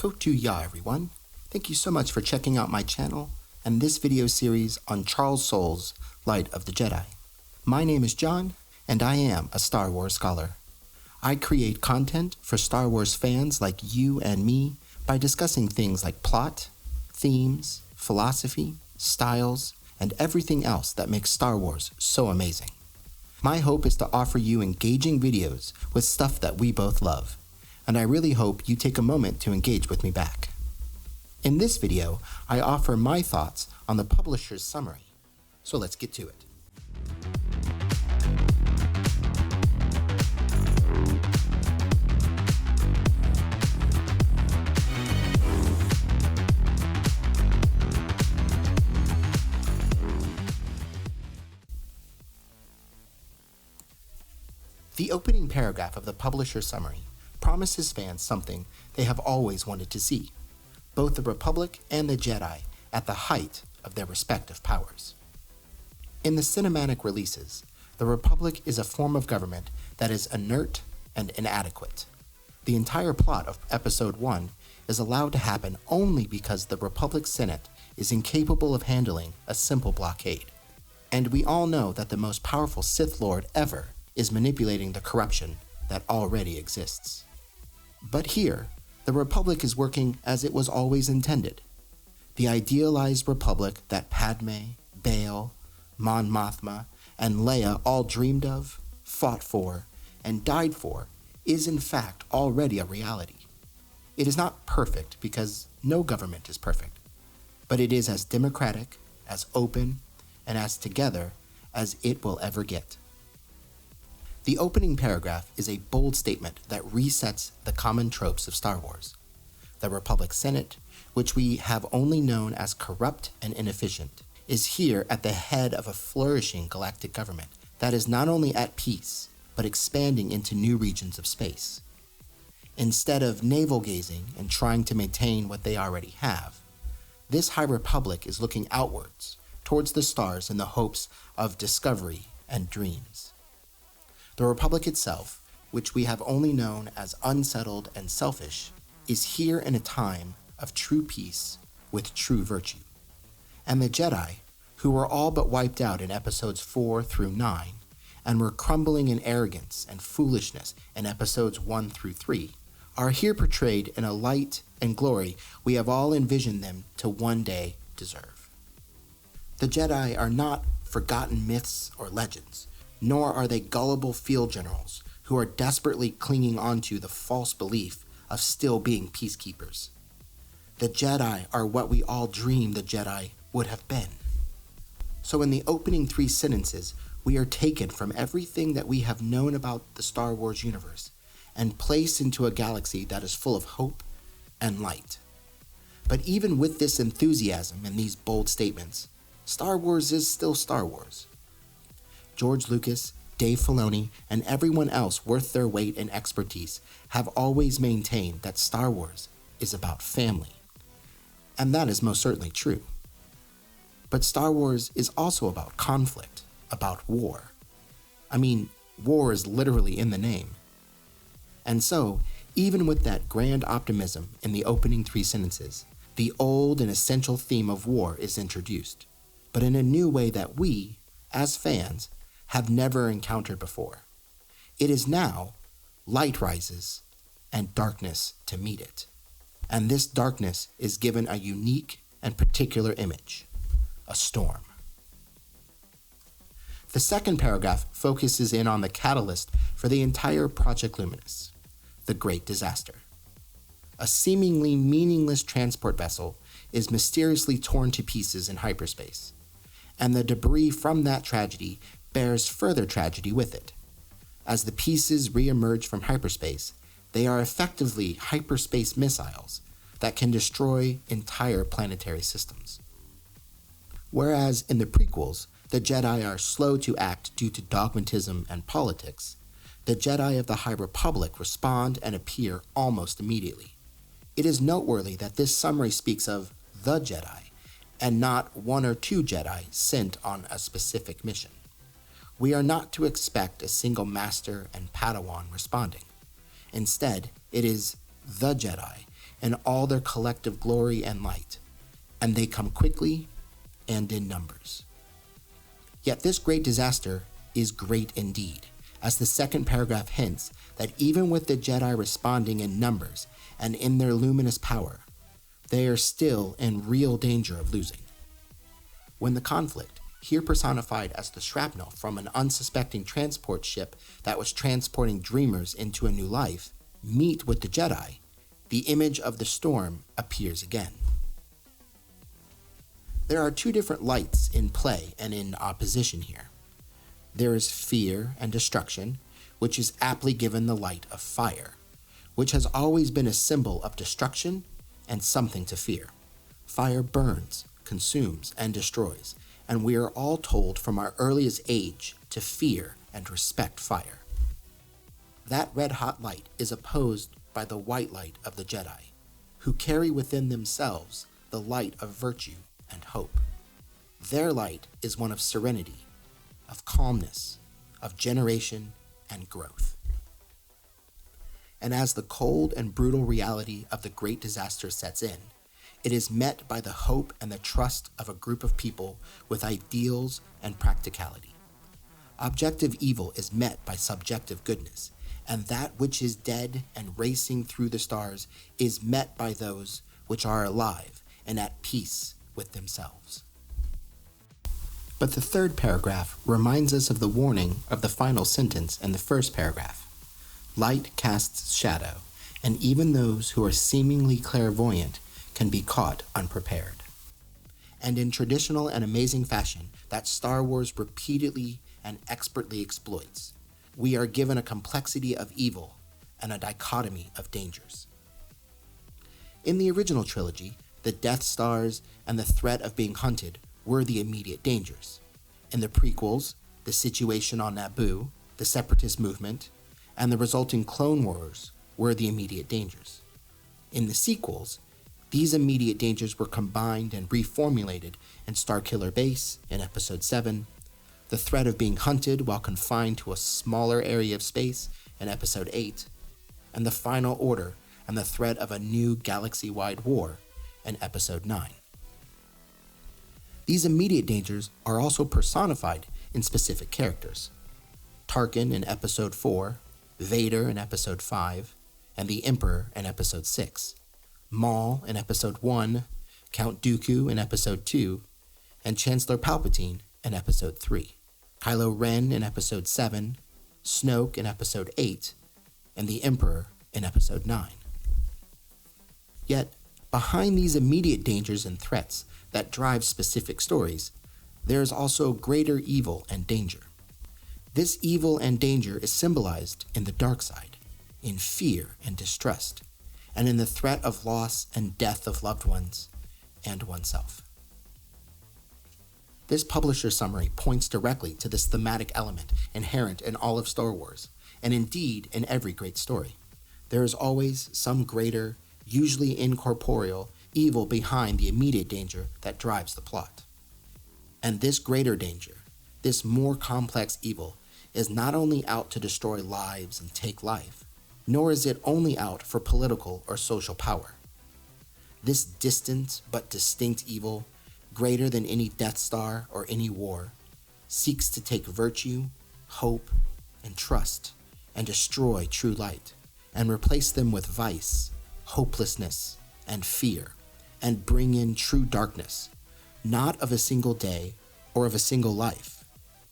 Kotuya everyone. Thank you so much for checking out my channel and this video series on Charles Soule's Light of the Jedi. My name is John, and I am a Star Wars scholar. I create content for Star Wars fans like you and me by discussing things like plot, themes, philosophy, styles, and everything else that makes Star Wars so amazing. My hope is to offer you engaging videos with stuff that we both love, and I really hope you take a moment to engage with me back. In this video, I offer my thoughts on the publisher's summary, so let's get to it. The opening paragraph of the publisher's summary promises fans something they have always wanted to see, both the Republic and the Jedi at the height of their respective powers. In the cinematic releases, the Republic is a form of government that is inert and inadequate. The entire plot of Episode 1 is allowed to happen only because the Republic Senate is incapable of handling a simple blockade. And we all know that the most powerful Sith Lord ever is manipulating the corruption that already exists. But here, the Republic is working as it was always intended. The idealized Republic that Padme, Bail, Mon Mothma, and Leia all dreamed of, fought for, and died for is in fact already a reality. It is not perfect because no government is perfect, but it is as democratic, as open, and as together as it will ever get. The opening paragraph is a bold statement that resets the common tropes of Star Wars. The Republic Senate, which we have only known as corrupt and inefficient, is here at the head of a flourishing galactic government that is not only at peace, but expanding into new regions of space. Instead of navel-gazing and trying to maintain what they already have, this High Republic is looking outwards, towards the stars in the hopes of discovery and dreams. The Republic itself, which we have only known as unsettled and selfish, is here in a time of true peace with true virtue. And the Jedi, who were all but wiped out in episodes 4 through 9, and were crumbling in arrogance and foolishness in episodes 1 through 3, are here portrayed in a light and glory we have all envisioned them to one day deserve. The Jedi are not forgotten myths or legends, nor are they gullible field generals who are desperately clinging onto the false belief of still being peacekeepers. The Jedi are what we all dreamed the Jedi would have been. So in the opening 3 sentences, we are taken from everything that we have known about the Star Wars universe and placed into a galaxy that is full of hope and light. But even with this enthusiasm and these bold statements, Star Wars is still Star Wars. George Lucas, Dave Filoni, and everyone else worth their weight in expertise have always maintained that Star Wars is about family. And that is most certainly true. But Star Wars is also about conflict, about war. I mean, war is literally in the name. And so, even with that grand optimism in the opening 3 sentences, the old and essential theme of war is introduced, but in a new way that we, as fans, have never encountered before. It is now light rises and darkness to meet it. And this darkness is given a unique and particular image, a storm. The second paragraph focuses in on the catalyst for the entire Project Luminous, the Great Disaster. A seemingly meaningless transport vessel is mysteriously torn to pieces in hyperspace, and the debris from that tragedy bears further tragedy with it. As the pieces re-emerge from hyperspace, they are effectively hyperspace missiles that can destroy entire planetary systems. Whereas in the prequels, the Jedi are slow to act due to dogmatism and politics, the Jedi of the High Republic respond and appear almost immediately. It is noteworthy that this summary speaks of the Jedi, and not 1 or 2 Jedi sent on a specific mission. We are not to expect a single master and Padawan responding. Instead, it is the Jedi in all their collective glory and light, and they come quickly and in numbers. Yet this great disaster is great indeed, as the second paragraph hints that even with the Jedi responding in numbers and in their luminous power, they are still in real danger of losing. When the conflict, here personified as the shrapnel from an unsuspecting transport ship that was transporting dreamers into a new life, meet with the Jedi, the image of the storm appears again. There are two different lights in play and in opposition here. There is fear and destruction, which is aptly given the light of fire, which has always been a symbol of destruction and something to fear. Fire burns, consumes, and destroys, and we are all told from our earliest age to fear and respect fire. That red-hot light is opposed by the white light of the Jedi, who carry within themselves the light of virtue and hope. Their light is one of serenity, of calmness, of generation and growth. And as the cold and brutal reality of the great disaster sets in, it is met by the hope and the trust of a group of people with ideals and practicality. Objective evil is met by subjective goodness, and that which is dead and racing through the stars is met by those which are alive and at peace with themselves. But the third paragraph reminds us of the warning of the final sentence in the first paragraph. Light casts shadow, and even those who are seemingly clairvoyant can be caught unprepared. And in traditional and amazing fashion that Star Wars repeatedly and expertly exploits, we are given a complexity of evil and a dichotomy of dangers. In the original trilogy, the Death Stars and the threat of being hunted were the immediate dangers. In the prequels, the situation on Naboo, the Separatist movement, and the resulting Clone Wars were the immediate dangers. In the sequels, these immediate dangers were combined and reformulated in Starkiller Base in Episode 7, the threat of being hunted while confined to a smaller area of space in Episode 8, and the Final Order and the threat of a new galaxy-wide war in Episode 9. These immediate dangers are also personified in specific characters. Tarkin in Episode 4, Vader in Episode 5, and the Emperor in Episode 6, Maul in Episode 1, Count Dooku in Episode 2, and Chancellor Palpatine in Episode 3, Kylo Ren in Episode 7, Snoke in Episode 8, and the Emperor in Episode 9. Yet, behind these immediate dangers and threats that drive specific stories, there is also greater evil and danger. This evil and danger is symbolized in the dark side, in fear and distrust, and in the threat of loss and death of loved ones and oneself. This publisher summary points directly to this thematic element inherent in all of Star Wars, and indeed in every great story. There is always some greater, usually incorporeal, evil behind the immediate danger that drives the plot. And this greater danger, this more complex evil, is not only out to destroy lives and take life, nor is it only out for political or social power. This distant but distinct evil, greater than any Death Star or any war, seeks to take virtue, hope, and trust and destroy true light, and replace them with vice, hopelessness, and fear, and bring in true darkness, not of a single day or of a single life,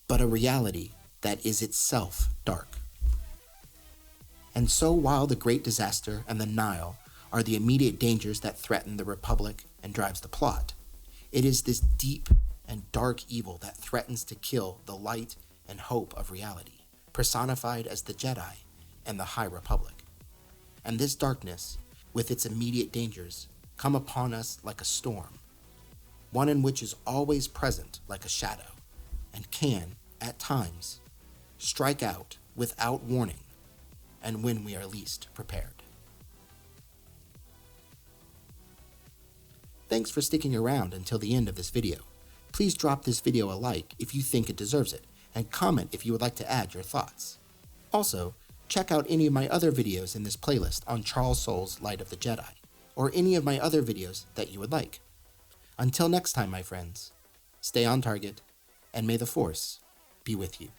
but a reality that is itself dark. And so while the Great Disaster and the Nile are the immediate dangers that threaten the Republic and drives the plot, it is this deep and dark evil that threatens to kill the light and hope of reality, personified as the Jedi and the High Republic. And this darkness, with its immediate dangers, come upon us like a storm, one in which is always present like a shadow, and can, at times, strike out without warning, and when we are least prepared. Thanks for sticking around until the end of this video. Please drop this video a like if you think it deserves it, and comment if you would like to add your thoughts. Also, check out any of my other videos in this playlist on Charles Soule's Light of the Jedi, or any of my other videos that you would like. Until next time, my friends, stay on target, and may the Force be with you.